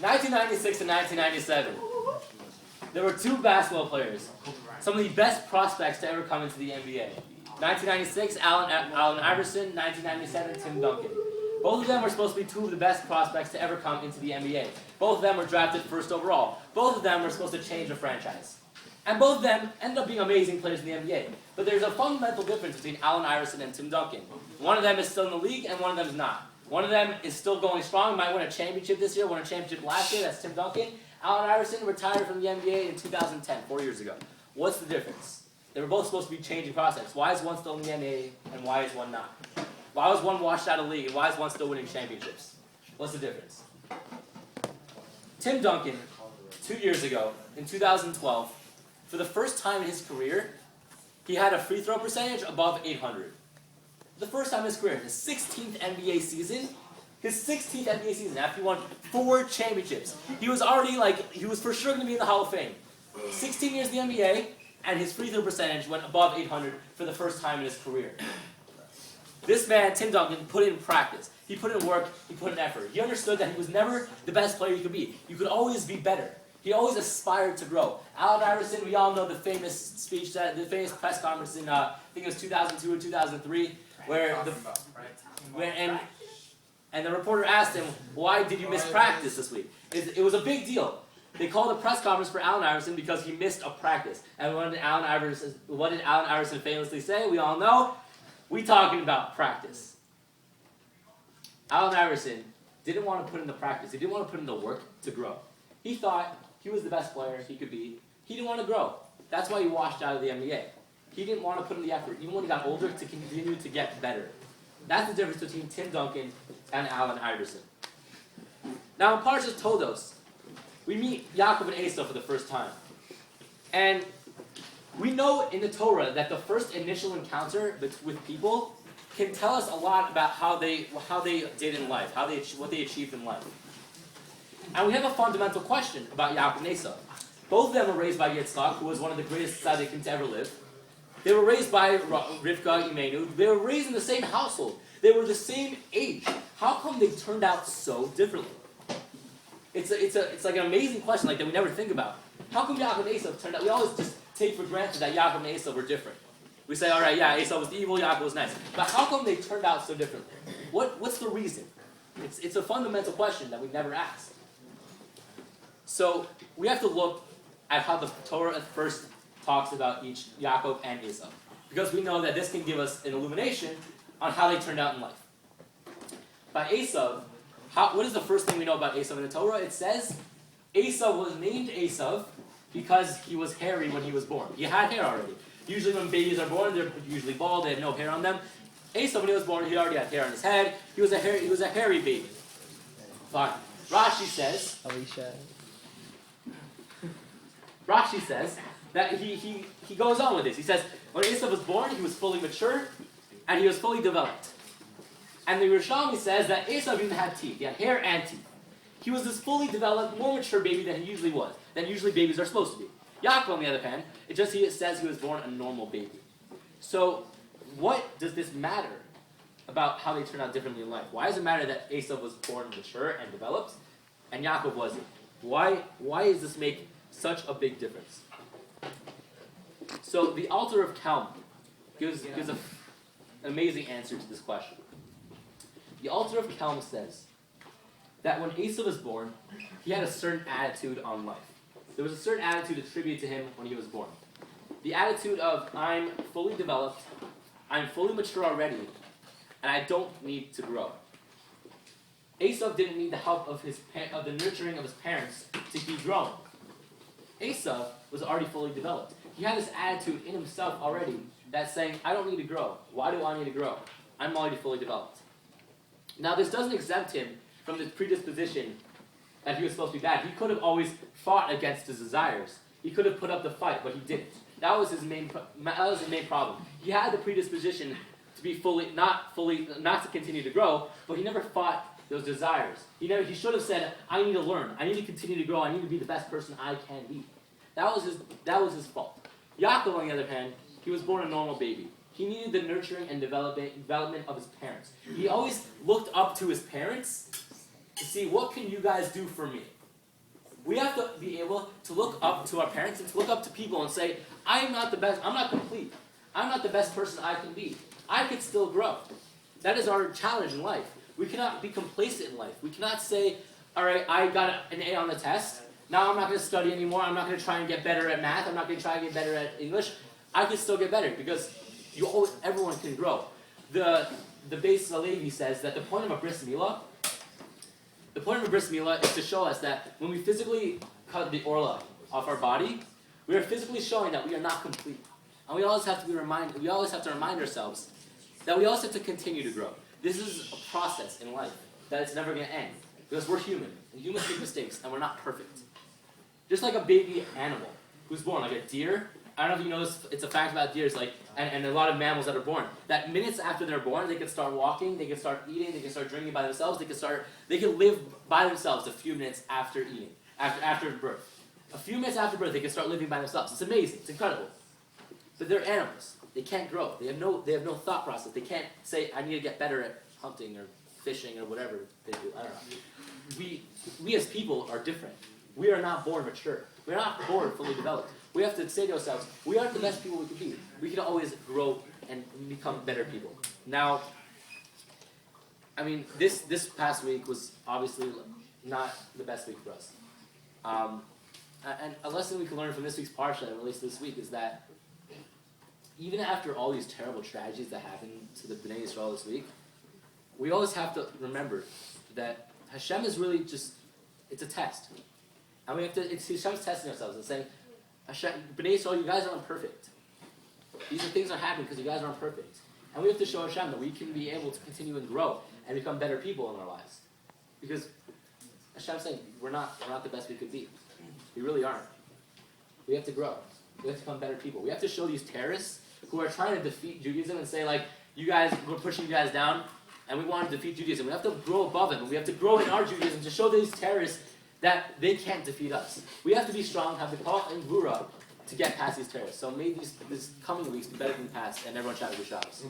1996 and 1997. There were two basketball players, some of the best prospects to ever come into the NBA. 1996, Allen Iverson. 1997, Tim Duncan. Both of them were supposed to be two of the best prospects to ever come into the NBA. Both of them were drafted first overall. Both of them were supposed to change the franchise. And both of them ended up being amazing players in the NBA. But there's a fundamental difference between Allen Iverson and Tim Duncan. One of them is still in the league, and one of them is not. One of them is still going strong, might win a championship this year, won a championship last year, that's Tim Duncan. Allen Iverson retired from the NBA in 2010, 4 years ago. What's the difference? They were both supposed to be changing prospects. Why is one still in the NBA, and why is one not? Why was one washed out of the league, and why is one still winning championships? What's the difference? Tim Duncan, 2 years ago, in 2012, for the first time in his career, he had a free throw percentage above 800. The first time in his career, his 16th NBA season, after he won 4 championships. He was already he was for sure going to be in the Hall of Fame. 16 years in the NBA, and his free throw percentage went above 800 for the first time in his career. This man, Tim Duncan, put in practice. He put in work, he put in effort. He understood that he was never the best player you could be. You could always be better. He always aspired to grow. Allen Iverson, we all know the famous speech, the famous press conference in, I think it was 2002 or 2003, and the reporter asked him, why did you miss practice this week? It was a big deal. They called a press conference for Allen Iverson because he missed a practice. And what did Allen Iverson famously say? We all know. We talking about practice. Allen Iverson didn't want to put in the practice. He didn't want to put in the work to grow. He thought he was the best player he could be. He didn't want to grow. That's why he washed out of the NBA. He didn't want to put in the effort, even when he got older, to continue to get better. That's the difference between Tim Duncan and Allen Iverson. Now in Parshat Toldot, we meet Yaakov and Esau for the first time. And we know in the Torah that the first initial encounter with people can tell us a lot about how they did in life, what they achieved in life. And we have a fundamental question about Yaakov and Esau. Both of them were raised by Yitzchak, who was one of the greatest tzaddikim to ever live. They were raised by Rivka, Imenu. They were raised in the same household. They were the same age. How come they turned out so differently? It's like an amazing question that we never think about. How come Yaakov and Esau turned out? We always just take for granted that Yaakov and Esau were different. We say, all right, yeah, Esau was evil, Yaakov was nice. But how come they turned out so differently? What's the reason? It's a fundamental question that we never ask. So we have to look at how the Torah first talks about each Yaakov and Esau, because we know that this can give us an illumination on how they turned out in life. By Esau, what is the first thing we know about Esau in the Torah? It says Esau was named Esau because he was hairy when he was born. He had hair already. Usually when babies are born, they're usually bald, they have no hair on them. Esau, when he was born, he already had hair on his head. He was a hairy baby. Fine. Rashi says that he goes on with this. He says, when Esau was born, he was fully mature, and he was fully developed. And the Yerushalmi says that Esau even had teeth. He had hair and teeth. He was this fully developed, more mature baby than he usually was, than usually babies are supposed to be. Yaakov, on the other hand, it says he was born a normal baby. So, what does this matter about how they turn out differently in life? Why does it matter that Esau was born mature and developed, and Yaakov wasn't? Why does this make such a big difference? So, the Altar of Kelm gives an amazing answer to this question. The Altar of Kelm says that when Esau was born, he had a certain attitude on life. There was a certain attitude attributed to him when he was born. The attitude of, I'm fully developed, I'm fully mature already, and I don't need to grow. Esau didn't need the help of the nurturing of his parents to keep growing. Esau was already fully developed. He had this attitude in himself already that's saying, I don't need to grow. Why do I need to grow? I'm already fully developed. Now, this doesn't exempt him from the predisposition that he was supposed to be bad. He could have always fought against his desires. He could have put up the fight, but he didn't. That was his main problem. He had the predisposition to be not to continue to grow, but he never fought those desires. He should have said, I need to learn. I need to continue to grow. I need to be the best person I can be. That was his fault. Yaakov, on the other hand, he was born a normal baby. He needed the nurturing and development of his parents. He always looked up to his parents to see, what can you guys do for me? We have to be able to look up to our parents and to look up to people and say, I'm not the best, I'm not complete. I'm not the best person I can be. I could still grow. That is our challenge in life. We cannot be complacent in life. We cannot say, all right, I got an A on the test. Now I'm not going to study anymore. I'm not going to try and get better at math. I'm not going to try and get better at English. I can still get better because everyone can grow. The Beis Halevi says that the point of a bris milah is to show us that when we physically cut the orla off our body, we are physically showing that we are not complete. And we always have to remind ourselves that we always have to continue to grow. This is a process in life that it's never going to end. Because we're human, and humans make mistakes, and we're not perfect. Just like a baby animal who's born, like a deer. I don't know if you know this, it's a fact about deers, like, and a lot of mammals that are born. That minutes after they're born, they can start walking, they can start eating, they can start drinking by themselves, they can live by themselves a few minutes after eating, after birth. A few minutes after birth, they can start living by themselves. It's amazing, it's incredible. But they're animals. They can't grow. They have no thought process. They can't say, I need to get better at hunting or fishing or whatever they do. I don't know. We as people are different. We are not born mature. We're not born fully developed. We have to say to ourselves, we aren't the best people we can be. We can always grow and become better people. Now, I mean, this past week was obviously not the best week for us. And a lesson we can learn from this week's Parshat, at least this week, is that even after all these terrible tragedies that happened to the Bnei Yisrael this week, we always have to remember that Hashem is really just, it's a test. And we have to, it's Hashem's testing ourselves and saying, Hashem, Bnei Yisrael, you guys aren't perfect. These are things that are happening because you guys aren't perfect. And we have to show Hashem that we can be able to continue and grow and become better people in our lives. Because Hashem's saying, we're not the best we could be. We really aren't. We have to grow. We have to become better people. We have to show these terrorists who are trying to defeat Judaism and say, like, you guys, we're pushing you guys down, and we want to defeat Judaism. We have to grow above it. We have to grow in our Judaism to show these terrorists that they can't defeat us. We have to be strong, have the koach and gvura to get past these terrorists. So may these coming weeks be better than the past, and everyone shout out Shabbos.